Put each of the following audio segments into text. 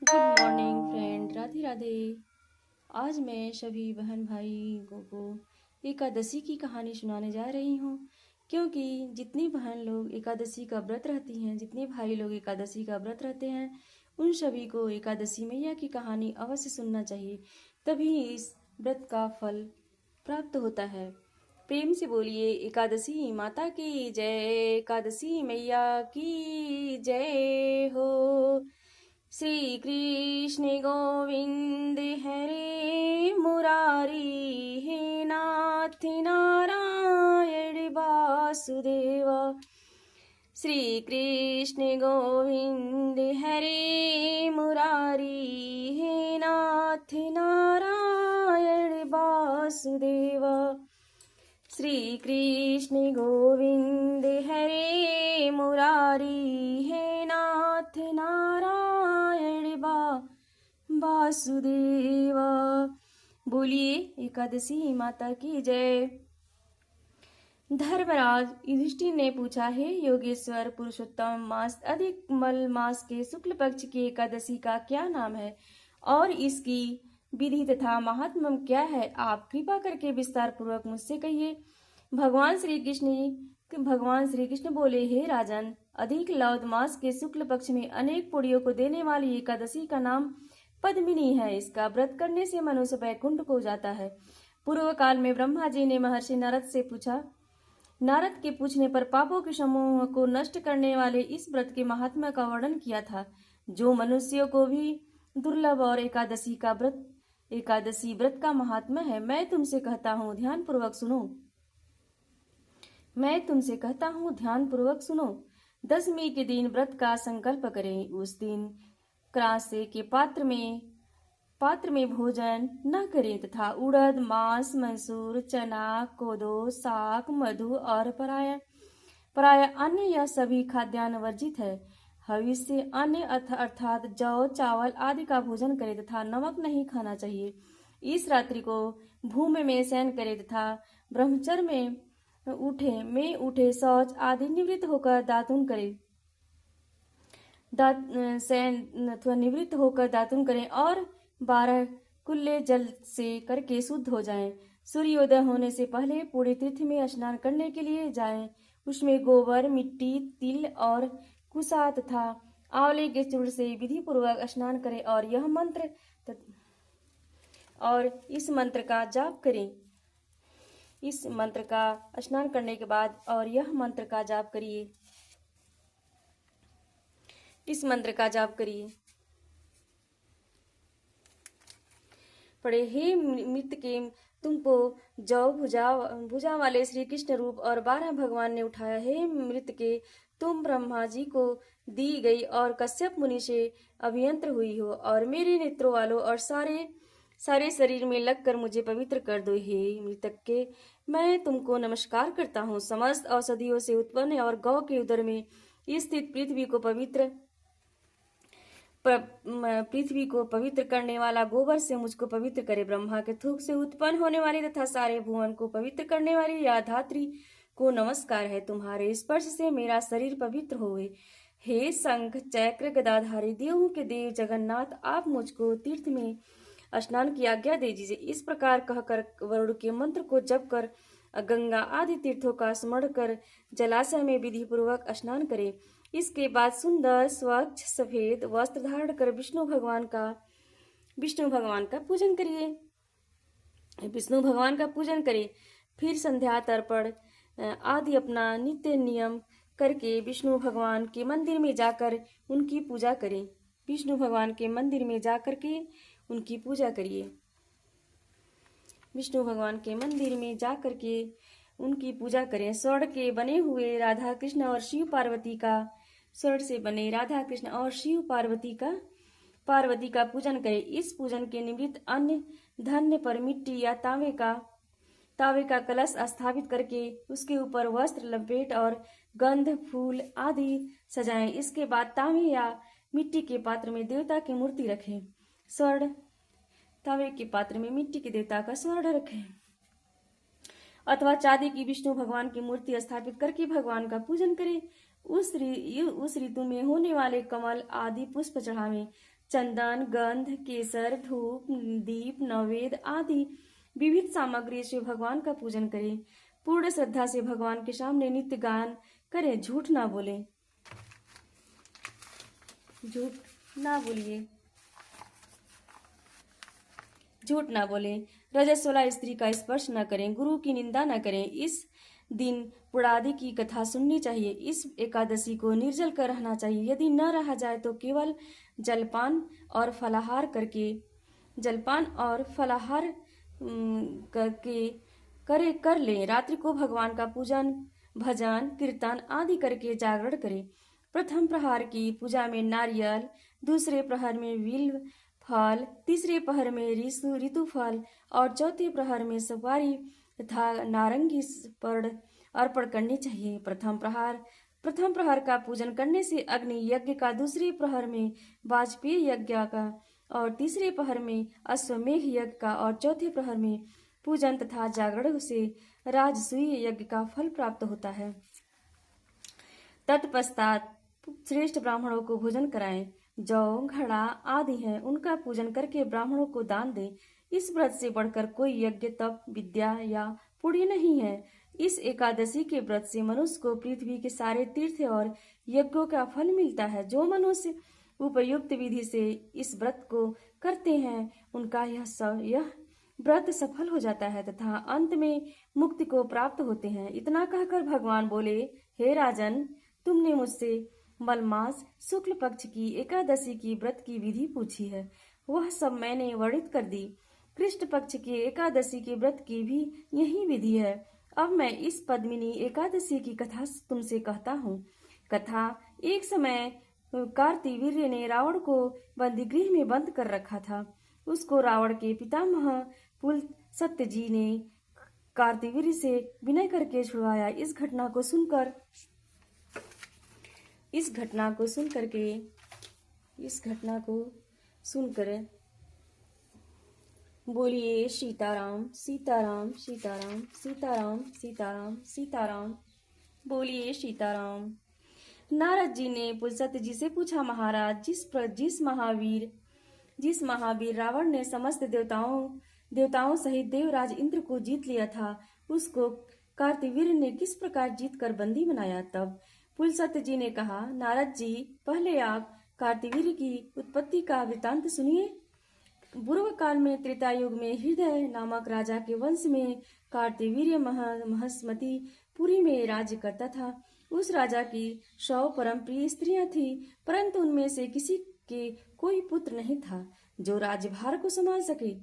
Good morning friend, Radhe Radhe. आज मैं सभी बहन भाइयों को एकादशी की कहानी सुनाने जा रही हूँ, क्योंकि जितनी बहन लोग एकादशी का व्रत रहती हैं, जितने भाई लोग एकादशी का व्रत रहते हैं, उन सभी को एकादशी मैया की कहानी अवश्य सुनना चाहिए। तभी इस व्रत का फल प्राप्त होता है। प्रेम से बोलिए एकादशी माता की जय, एकादशी मैया की जय हो। श्री कृष्ण गोविंद हरे मुरारी, हे नाथ नारायण वासुदेव। श्री कृष्ण गोविंद हरे मुरारी, हे नाथ नारायण वासुदेव। श्री कृष्ण गोविंद हरे मुरारी, हे नाथ नारायण वासुदेव। बोलिए एकादशी माता की जय। धर्मराज युधिष्ठिर ने पूछा, हे योगेश्वर पुरुषोत्तम, मास अधिक मल मास के शुक्ल पक्ष की एकादशी का क्या नाम है और इसकी विधि तथा महात्म्य क्या है? आप कृपा करके विस्तार पूर्वक मुझसे कहिए। भगवान श्री कृष्ण बोले, हे राजन, अधिक लौद मास के शुक्ल पक्ष में अनेक पुण्यों को देने वाली एकादशी का नाम पद्मिनी है। इसका व्रत करने से मनुष्य वैकुंठ को जाता है। पूर्व काल में ब्रह्मा जी ने महर्षि नारद से पूछा। नारद के पूछने पर पापों के समूह को नष्ट करने वाले इस व्रत के महात्म्य का वर्णन किया था, जो मनुष्यों को भी दुर्लभ। और एकादशी व्रत का महात्म्य है। मैं तुमसे कहता हूँ ध्यान पूर्वक सुनो। दशमी के दिन व्रत का संकल्प करें। उस दिन क्रासे के पात्र में भोजन न करें तथा उड़द, मांस, मसूर, चना, कोदो, साग, मधु और प्राय अन्य यह सभी खाद्यान्न वर्जित है। हविष्य अन्य अर्थात जौ, चावल आदि का भोजन करे तथा नमक नहीं खाना चाहिए। इस रात्रि को भूमि में शयन करे तथा ब्रह्मचर्य में उठे शौच आदि निवृत्त होकर दातुन करें और 12 कुल्ले जल से करके शुद्ध हो जाएं। सूर्योदय होने से पहले पूरे तीर्थ में स्नान करने के लिए जाएं। उसमें गोबर, मिट्टी, तिल और कुसा तथा आंवले के चूर्ण से विधि पूर्वक स्नान करें और इस मंत्र का जाप करें। इस मंत्र का स्नान करने के बाद और यह मंत्र का जाप करिए। इस मंत्र का जाप करिए। पढ़े, हे मृत के तुमको जौ भुजा वाले श्री कृष्ण रूप और 12 भगवान ने उठाया। हे मृत के तुम ब्रह्मा जी को दी गई और कश्यप मुनि से अभियंत्र हुई हो और मेरे नेत्रों वालों और सारे शरीर में लगकर मुझे पवित्र कर दो। हे मृतक के, मैं तुमको नमस्कार करता हूँ। समस्त औषधियों से उत्पन्न और गौ के उदर में स्थित पृथ्वी को पवित्र करने वाला गोबर से मुझको पवित्र करे। ब्रह्मा के थूक से उत्पन्न होने वाली तथा सारे भुवन को पवित्र करने वाली या धात्री को नमस्कार है। तुम्हारे स्पर्श से मेरा शरीर पवित्र होवे। हे शंख चक्र गदाधारी देवों के देव जगन्नाथ, आप मुझको तीर्थ में स्नान की आज्ञा दे दीजिए। इस प्रकार कहकर वरुण के मंत्र को जप कर गंगा आदि तीर्थों का स्मरण कर जलाशय में विधि पूर्वक स्नान करे। इसके बाद सुंदर स्वच्छ सफेद वस्त्र धारण कर विष्णु भगवान का पूजन करें। फिर संध्या तर्पण आदि अपना नित्य नियम करके विष्णु भगवान के मंदिर में जाकर उनकी पूजा करें। विष्णु भगवान के मंदिर में जाकर के उनकी पूजा करिए। विष्णु भगवान के मंदिर में जाकर के उनकी पूजा करें। स्वर्ण के बने हुए राधा कृष्ण और शिव पार्वती का पार्वती का पूजन करें। इस पूजन के निमित्त अन्य धन्य पर मिट्टी या तावे का कलश स्थापित करके उसके ऊपर वस्त्र लपेट और गंध फूल आदि सजाएं। इसके बाद तांबे या मिट्टी के पात्र में देवता की मूर्ति रखें। तावे के पात्र में मिट्टी के देवता का स्वर्ण रखें अथवा चांदी की विष्णु भगवान की मूर्ति स्थापित करके भगवान का पूजन करें। उस ऋतु में होने वाले कमल आदि पुष्प चढ़ावें। चंदन, गंध, केसर, धूप, दीप, नैवेद्य आदि विविध सामग्री से भगवान का पूजन करें। पूर्ण श्रद्धा से भगवान के सामने नित्य गान करें। झूठ ना बोले, झूठ ना बोलिए, झूठ ना बोले। रजस्वला स्त्री का स्पर्श न करें। गुरु की निंदा न करें। इस दिन पुरादि की कथा सुननी चाहिए। इस एकादशी को निर्जल कर रहना चाहिए। यदि न रहा जाए तो केवल जलपान और फलाहार करके कर ले। रात्रि को भगवान का पूजन, भजन, कीर्तन आदि करके जागरण करें। प्रथम प्रहर की पूजा में नारियल, दूसरे प्रहर में बिल्व फल, तीसरे प्रहर में ऋतु फल और चौथे प्रहर में सुपारी तथा नारंगी अर्पण करनी चाहिए। प्रथम प्रहर का पूजन करने से अग्नि यज्ञ का, दूसरे प्रहर में वाजपेय यज्ञ का और तीसरे प्रहर में अश्वमेघ यज्ञ का और चौथे प्रहर में पूजन तथा जागरण से राजसूय यज्ञ का फल प्राप्त होता है। तत्पश्चात श्रेष्ठ ब्राह्मणों को भोजन कराएं। जौ, घड़ा आदि हैं, उनका पूजन करके ब्राह्मणों को दान दें। इस व्रत से बढ़कर कोई यज्ञ, तप, विद्या या पुण्य नहीं है। इस एकादशी के व्रत से मनुष्य को पृथ्वी के सारे तीर्थ और यज्ञों का फल मिलता है। जो मनुष्य उपयुक्त विधि से इस व्रत को करते हैं उनका यह व्रत सफल हो जाता है तथा अंत में मुक्ति को प्राप्त होते हैं। इतना कहकर भगवान बोले, हे राजन, तुमने मुझसे मलमास शुक्ल पक्ष की एकादशी की व्रत की विधि पूछी है, वह सब मैंने वर्णित कर दी। कृष्ण पक्ष के एकादशी के व्रत की भी यही विधि है। अब मैं इस पद्मिनी एकादशी की कथा तुमसे कहता हूँ। कथा: एक समय कार्तिवीर्य ने रावण को बंदीगृह में बंद कर रखा था। उसको रावण के पितामह पुलत्स्य जी ने कार्तिवीर्य से विनय करके छुड़वाया। इस घटना को सुनकर बोलिए सीताराम, सीताराम, सीताराम, सीताराम, सीताराम, सीताराम, बोलिए सीताराम। नारद जी ने पुलत्स्य जी से पूछा, महाराज, जिस महावीर रावण ने समस्त देवताओं सहित देवराज इंद्र को जीत लिया था, उसको कार्तिवीर्य ने किस प्रकार जीत कर बंदी बनाया? तब पुलत्स्य जी ने कहा, नारद जी, पहले आप कार्तिवीर्य की उत्पत्ति का वृतांत सुनिए। पूर्व काल में त्रेता युग में हृदय नामक राजा के वंश में कार्तिवीर्य महस्मती पुरी में राज्य करता था। उस राजा की 100 परम प्रिय स्त्रियां थी, परंतु उनमें से किसी के कोई पुत्र नहीं था जो राज्यभार को संभाल सके।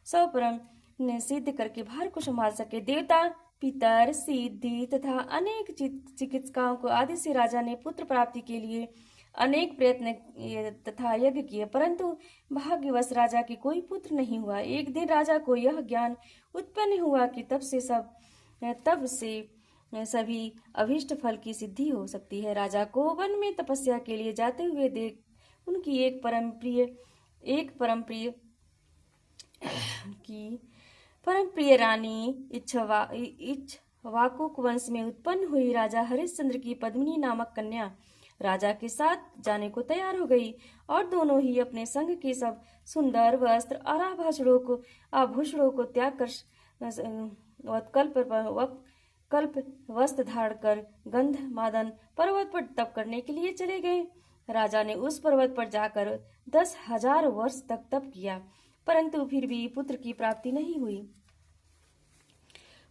100 परम ने सिद्ध करके भार को संभाल सके। देवता, पितर, सिद्धि तथा अनेक चिकित्सकों को आदि से राजा ने पुत्र प्राप्ति के लिए अनेक प्रयत्न तथा यज्ञ किए, परंतु भाग्यवश राजा के कोई पुत्र नहीं हुआ। एक दिन राजा को यह ज्ञान उत्पन्न हुआ कि तब से सभी अभीष्ट फल की सिद्धि हो सकती है। राजा को वन में तपस्या के लिए जाते हुए देख उनकी एक परम प्रिय रानी इक्ष्वाकु वंश में उत्पन्न हुई राजा हरिश्चंद्र की पद्मिनी नामक कन्या राजा के साथ जाने को तैयार हो गई और दोनों ही अपने संग के सब सुंदर वस्त्र और आभूषणों को त्याग कर कल्प वस्त्र धारण कर गंधमादन पर्वत पर तप करने के लिए चले गए। राजा ने उस पर्वत पर जाकर 10,000 वर्ष तक तप किया, परंतु फिर भी पुत्र की प्राप्ति नहीं हुई।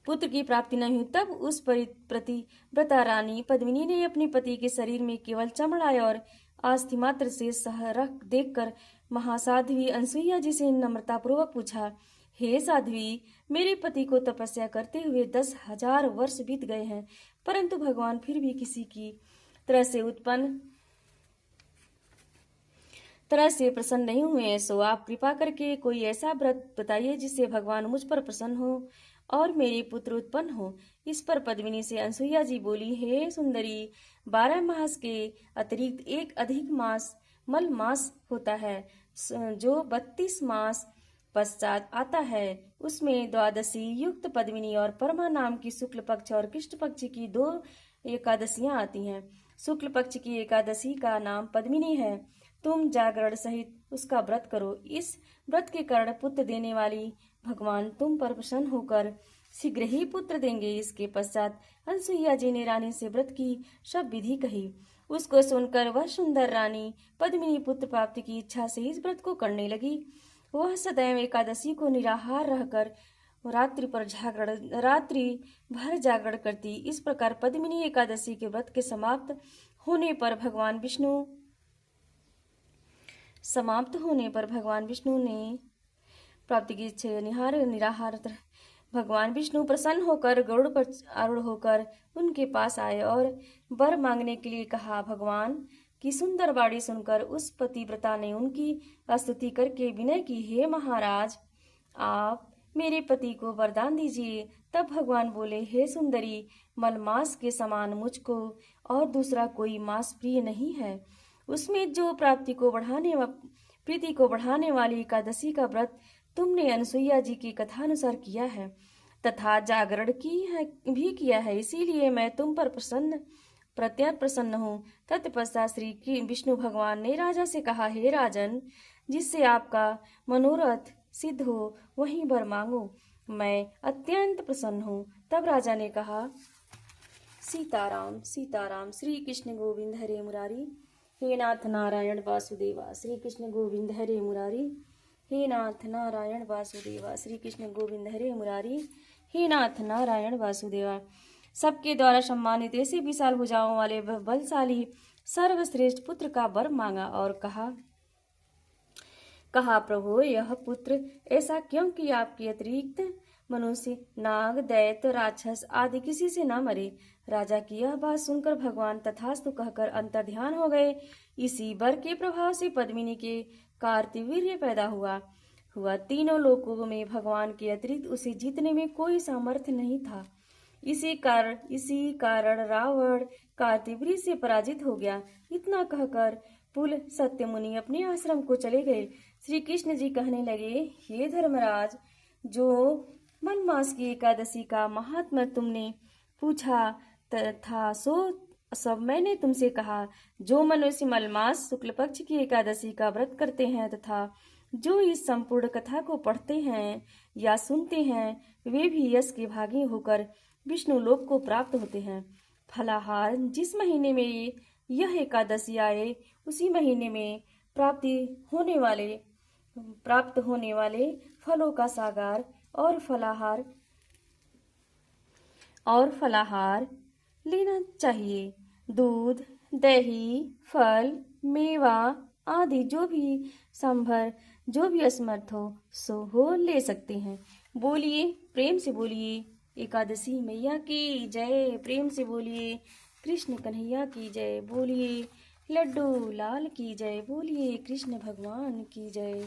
तब उस प्रतिव्रता रानी पद्मिनी ने अपने पति के शरीर में केवल चमड़ा और अस्थि मात्र से रख देखकर महासाध्वी अनसुईया जी से नम्रता पूर्वक पूछा, हे साध्वी, मेरे पति को तपस्या करते हुए 10,000 वर्ष बीत गए हैं, परंतु भगवान फिर भी किसी की तरह से प्रसन्न नहीं हुए। सो आप कृपा करके कोई ऐसा व्रत बताइए जिससे भगवान मुझ पर प्रसन्न हो और मेरे पुत्र उत्पन्न हो। इस पर पद्मिनी से अनसुईया जी बोली, हे सुंदरी, 12 मास के अतिरिक्त एक अधिक मास मल मास होता है जो 32 मास पश्चात आता है। उसमें द्वादशी युक्त पद्मिनी और परमा नाम की शुक्ल पक्ष और कृष्ण पक्ष की 2 एकादशियां आती हैं। शुक्ल पक्ष की एकादशी का नाम पद्मिनी है। तुम जागरण सहित उसका व्रत करो। इस व्रत के कारण पुत्र देने वाली भगवान तुम पर प्रसन्न होकर शीघ्र ही पुत्र देंगे। इसके पश्चात अनसुईया जी ने रानी से व्रत की सब विधि कही। उसको सुनकर वह सुंदर रानी पद्मिनी पुत्र प्राप्ति की इच्छा से इस व्रत को करने लगी। वह सदैव एकादशी को निराहार रहकर रात्रि भर जागरण करती। इस प्रकार पद्मिनी एकादशी के व्रत के समाप्त होने पर भगवान विष्णु ने प्राप्ति की इच्छा निराहार भगवान विष्णु प्रसन्न होकर गरुड़ पर आरूढ़ होकर उनके पास आए और वर मांगने के लिए कहा। भगवान की सुंदर वाणी सुनकर उस पतिव्रता ने उनकी स्तुति करके विनय की, हे महाराज, आप मेरे पति को वरदान दीजिए। तब भगवान बोले, हे सुंदरी, मलमास के समान मुझको और दूसरा कोई मांस प्रिय नहीं है। उसमें जो प्रीति को बढ़ाने वाली एकादशी का व्रत तुमने अनसुईया जी की कथानुसार किया है तथा जागरण भी किया है, इसीलिए मैं तुम पर प्रसन्न हूँ। तत्पश्चात श्री विष्णु भगवान ने राजा से कहा, हे राजन, जिससे आपका मनोरथ सिद्ध हो वहीं वर मांगो, मैं अत्यंत प्रसन्न हूँ। तब राजा ने कहा, सीताराम सीताराम, श्री कृष्ण गोविंद हरे मुरारी, हे नाथ नारायण वासुदेवा, श्री कृष्ण गोविंद हरे मुरारी, हे नाथ नारायण वासुदेवा, श्री कृष्ण गोविंद हरे मुरारी, हे नाथ नारायण वासुदेवा। सबके द्वारा सम्मानित ऐसे विशाल भुजाओं वाले बलशाली सर्वश्रेष्ठ पुत्र का वर मांगा और कहा, प्रभु, यह पुत्र ऐसा क्यों कि आपके अतिरिक्त मनुष्य, नाग, दैत्य, राक्षस आदि किसी से न मरे। राजा की यह बात सुनकर भगवान तथास्तु कहकर अंतर्ध्यान हो गए। इसी वर के प्रभाव से पद्मिनी के कार्तिवीर्य पैदा हुआ। तीनों लोकों में भगवान के अतिरिक्त उसे जीतने में कोई सामर्थ्य नहीं था। इसी कारण रावण कार्तिवीर्य से पराजित हो गया। इतना कहकर पुल सत्यमुनि अपने आश्रम को चले गए। श्री कृष्ण जी कहने लगे, हे धर्मराज, जो मलमास की एकादशी का महात्म्य तुमने पूछा था सो सब मैंने तुमसे कहा। जो मनुष्य मलमास शुक्ल पक्ष की एकादशी का व्रत करते हैं तथा जो इस संपूर्ण कथा को पढ़ते हैं या सुनते हैं, वे भी यश के भागी होकर विष्णु लोक को प्राप्त होते हैं। फलाहार, जिस महीने में यह एकादशी आए उसी महीने में प्राप्त होने वाले फलों का सागर और फलाहार लेना चाहिए। दूध, दही, फल, मेवा आदि जो भी असमर्थ हो सो हो ले सकते हैं। बोलिए, प्रेम से बोलिए, एकादशी मैया की जय। प्रेम से बोलिए, कृष्ण कन्हैया की जय। बोलिए, लड्डू लाल की जय। बोलिए, कृष्ण भगवान की जय।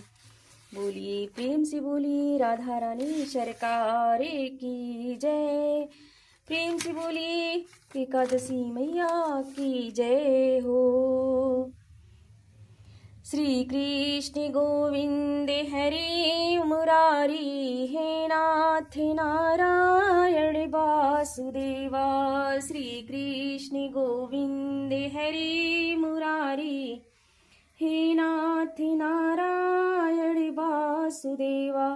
बोलिए, प्रेम से बोलिए, राधा रानी सरकार की जय। प्रेम से बोलिए, एकादशी मैया की जय हो। श्री कृष्ण गोविंद हरे मुरारी, हे नाथ नारायण वासुदेवा। श्री कृष्ण गोविंद हरे मुरारी, हे नाथ नारायण वासुदेवा।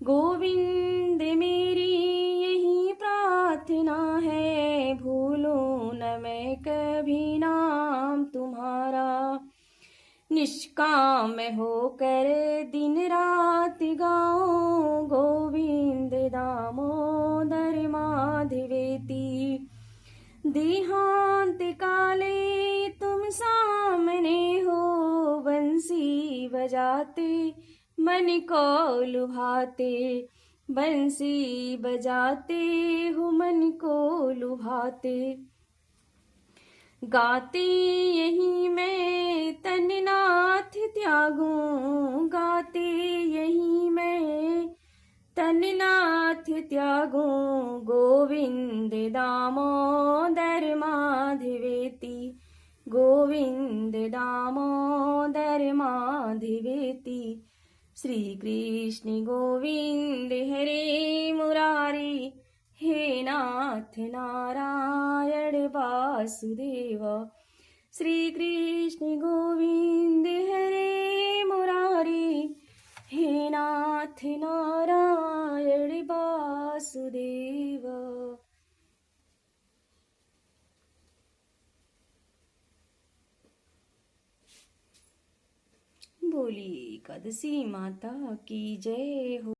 गोविंद मेरी यही प्रार्थना है, भूलूं न मैं कभी नाम तुम्हारा। निष्काम होकर दिन रात गाओ, गोविंद दामोदर माधवेती। देहांत काले तुम सामने हो, बंसी बजाते मन को लुभाते। बंसी बजाते हो मन को लुभाते। गाते यही मैं तन नाथ त्यागूं, गाते यही मैं तन नाथ त्यागूं। गोविंद दामोदर माधवेती, गोविंद दामोदर माधवेती। श्री कृष्ण गोविंद हरे मुरारी, हे नाथ नारायण वासुदेव। श्री कृष्ण गोविंद हरे मुरारी, हे नाथ नारायण वासुदेव। बोली एकादशी माता की जय हो।